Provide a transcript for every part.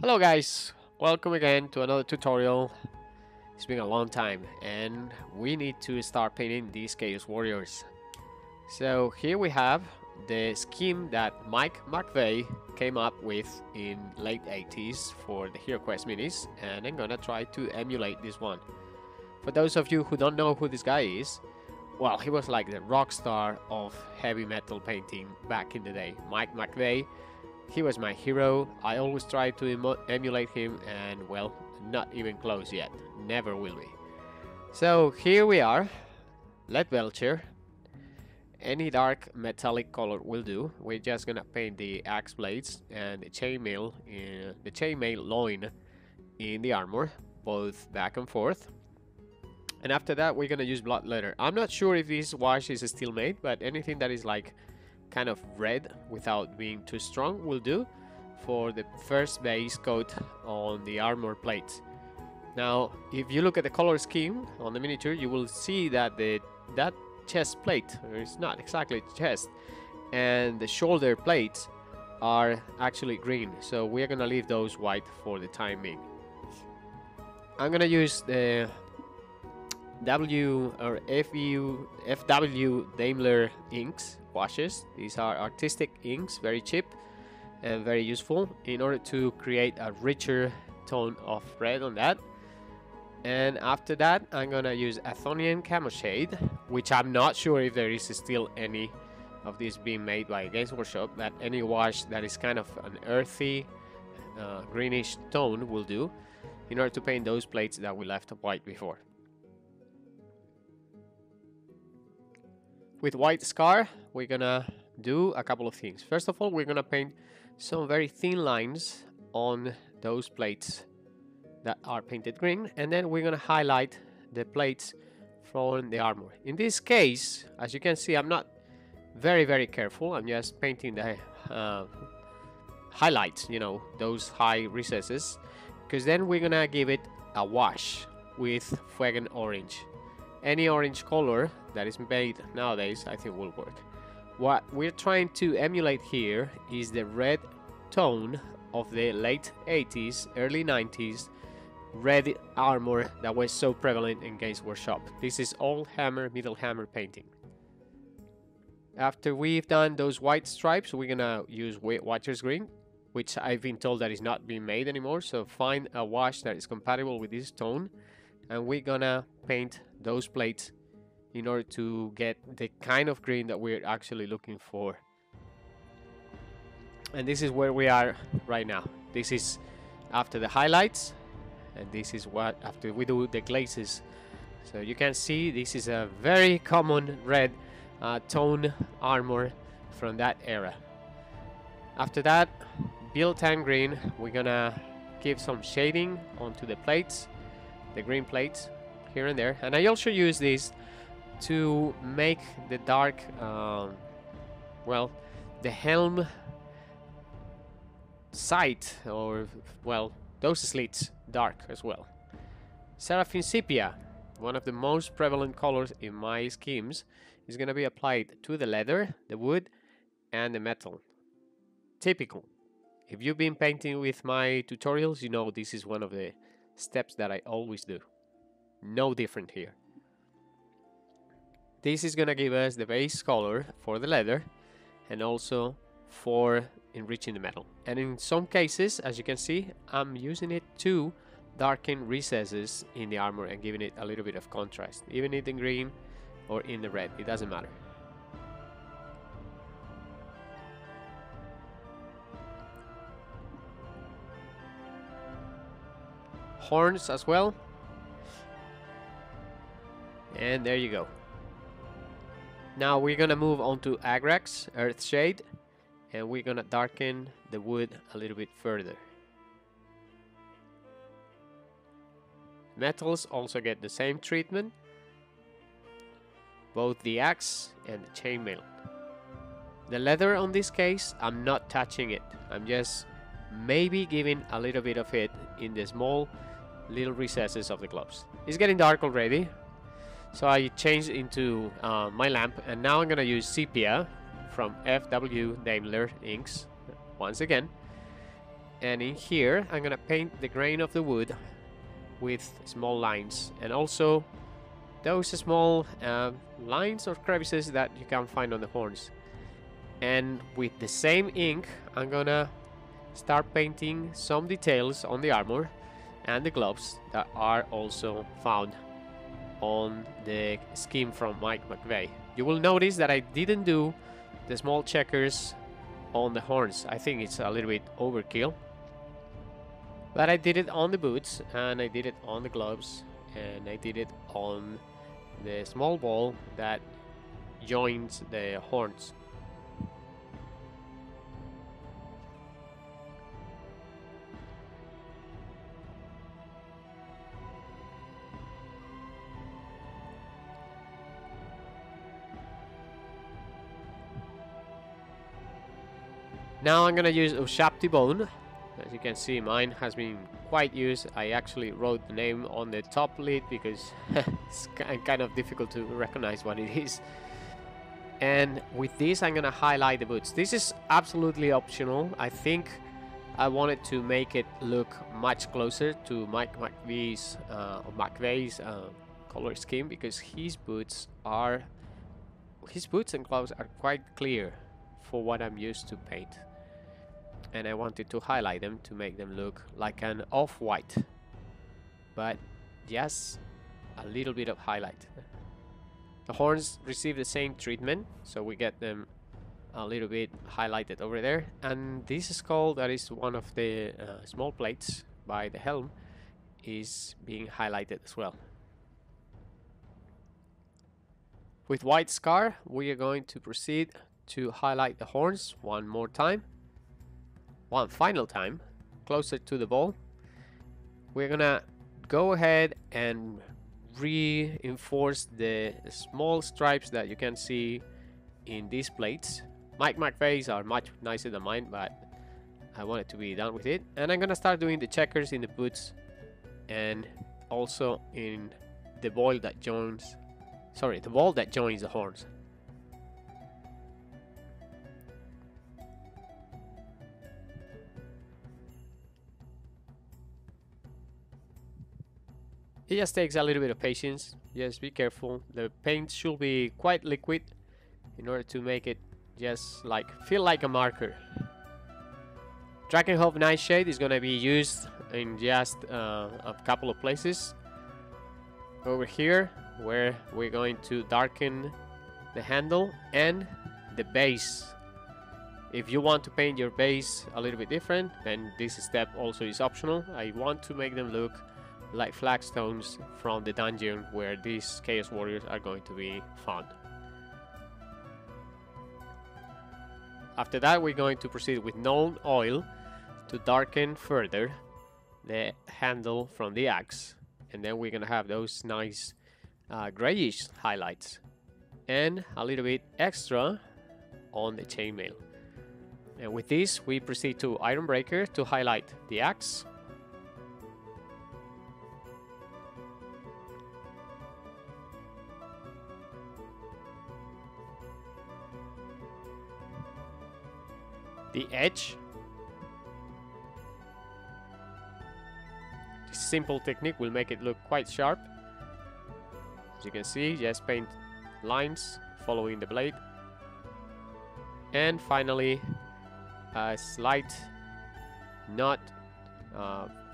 Hello guys, welcome again to another tutorial. It's been a long time and we need to start painting these Chaos Warriors. So here we have the scheme that Mike McVey came up with in late 80s for the Heroquest minis, and I'm gonna try to emulate this one. For those of you who don't know who this guy is, well, he was like the rock star of heavy metal painting back in the day. Mike McVey. He was my hero. I always tried to emulate him, and well, not even close yet. Never will be. So here we are. Lead Belcher. Any dark metallic color will do. We're just gonna paint the axe blades and the chainmail loin in the armor, both back and forth. And after that, we're gonna use blood leather. I'm not sure if this wash is still made, but anything that is like kind of red without being too strong will do for the first base coat on the armor plates. Now if you look at the color scheme on the miniature, you will see that that chest plate, or it's not exactly chest, and the shoulder plates are actually green, so we're gonna leave those white for the time being. I'm gonna use the FW Daimler inks washes. These are artistic inks, very cheap and very useful in order to create a richer tone of red on that. And after that, I'm gonna use Athonian Camo Shade, which I'm not sure if there is still any of these being made by Games Workshop, but any wash that is kind of an earthy greenish tone will do in order to paint those plates that we left white before. With white scar, we're gonna do a couple of things. First of all, we're gonna paint some very thin lines on those plates that are painted green, and then we're gonna highlight the plates from the armor. In this case, as you can see, I'm not very careful. I'm just painting the highlights, you know, those high recesses, because then we're gonna give it a wash with Fuegan Orange. Any orange color that is made nowadays, I think, will work. What we're trying to emulate here is the red tone of the late 80s, early 90s red armor that was so prevalent in Games Workshop. This is all hammer, middle hammer painting. After we've done those white stripes, we're gonna use Watcher's Green, which I've been told that is not being made anymore. So find a wash that is compatible with this tone, and we're gonna paint those plates in order to get the kind of green that we're actually looking for. And this is where we are right now. This is after the highlights, and this is what after we do the glazes. So you can see this is a very common red tone armor from that era. After that, build time green, we're gonna give some shading onto the plates, the green plates here and there. And I also use this to make the dark well, the helm sight, or well, those slits dark as well. Seraphim Sepia, one of the most prevalent colors in my schemes, is going to be applied to the leather, the wood, and the metal. Typical. If you've been painting with my tutorials, you know this is one of the steps that I always do. No different here. This is gonna give us the base color for the leather and also for enriching the metal. And in some cases, as you can see, I'm using it to darken recesses in the armor and giving it a little bit of contrast, even in the green or in the red, it doesn't matter. Horns as well. And there you go. Now we're gonna move on to Agrax, Earth Shade, and we're gonna darken the wood a little bit further. Metals also get the same treatment, both the axe and the chainmail. The leather on this case, I'm not touching it. I'm just maybe giving a little bit of it in the small little recesses of the gloves. It's getting dark already. So I changed into my lamp, and now I'm gonna use Sepia from FW Daimler inks once again. And in here, I'm gonna paint the grain of the wood with small lines, and also those small lines or crevices that you can find on the horns. And with the same ink, I'm gonna start painting some details on the armor and the gloves that are also found on the scheme from Mike McVey. You will notice that I didn't do the small checkers on the horns. I think it's a little bit overkill. But I did it on the boots, and I did it on the gloves, and I did it on the small ball that joins the horns. Now I'm gonna use Ushapti bone. As you can see, mine has been quite used. I actually wrote the name on the top lid because it's kind of difficult to recognize what it is. And with this, I'm gonna highlight the boots. This is absolutely optional. I think I wanted to make it look much closer to Mike McVey's color scheme, because his boots and gloves are quite clear for what I'm used to paint. And I wanted to highlight them to make them look like an off-white, but just a little bit of highlight. The horns receive the same treatment, so we get them a little bit highlighted over there. And this skull, that is one of the small plates by the helm, is being highlighted as well. With white scar, we are going to proceed to highlight the horns one more time. One final time, closer to the ball. We're gonna go ahead and reinforce the small stripes that you can see in these plates. Mike McVey's are much nicer than mine, but I wanted to be done with it. And I'm gonna start doing the checkers in the boots and also in the ball that joins, the ball that joins the horns. It just takes a little bit of patience. Just be careful. The paint should be quite liquid in order to make it just feel like a marker. Drakenhof Nightshade is going to be used in just a couple of places. Over here, where we're going to darken the handle and the base. If you want to paint your base a little bit different, then this step also is optional. I want to make them look like flagstones from the dungeon where these Chaos Warriors are going to be found. After that, we're going to proceed with known oil to darken further the handle from the axe, and then we're gonna have those nice grayish highlights and a little bit extra on the chainmail. And with this, we proceed to Ironbreaker to highlight the axe, the edge. This simple technique will make it look quite sharp. As you can see, just paint lines following the blade. And finally, a slight, not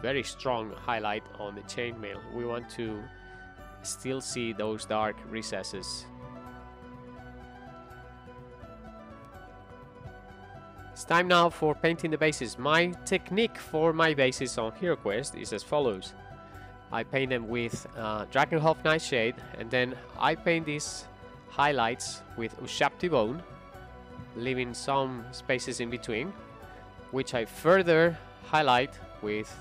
very strong highlight on the chainmail. We want to still see those dark recesses. It's time now for painting the bases. My technique for my bases on Heroquest is as follows. I paint them with Drakenhof Nightshade, and then I paint these highlights with Ushapti Bone, leaving some spaces in between, which I further highlight with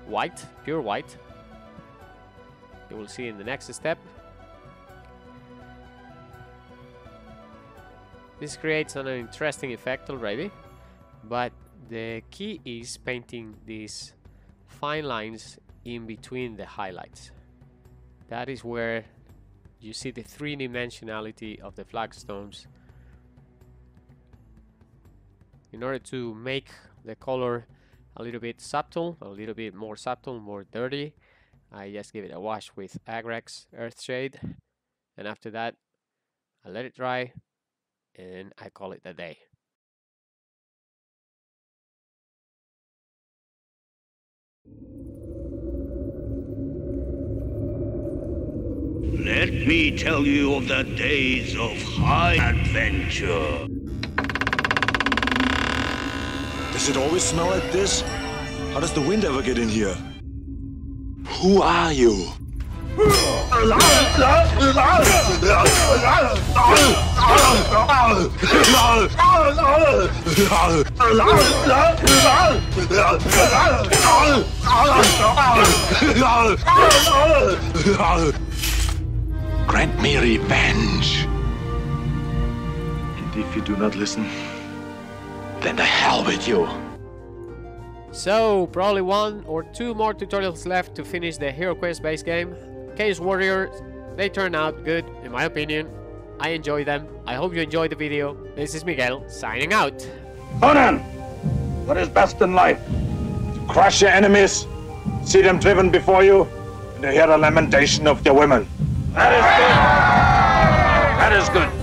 white, pure white. You will see in the next step. This creates an interesting effect already, but the key is painting these fine lines in between the highlights. That is where you see the three-dimensionality of the flagstones. In order to make the color a little bit subtle, a little bit more subtle, more dirty. I just give it a wash with Agrex Earthshade, and after that I let it dry and I call it a day. Let me tell you of the days of high adventure. Does it always smell like this? How does the wind ever get in here? Who are you? Grant me revenge. And if you do not listen, then the hell with you. So, probably 1 or 2 more tutorials left to finish the Heroquest base game. Chaos Warriors, they turned out good, in my opinion. I enjoy them. I hope you enjoyed the video. This is Miguel, signing out. Conan, what is best in life? To crush your enemies, see them driven before you, and to hear the lamentation of their women. That is good. That is good.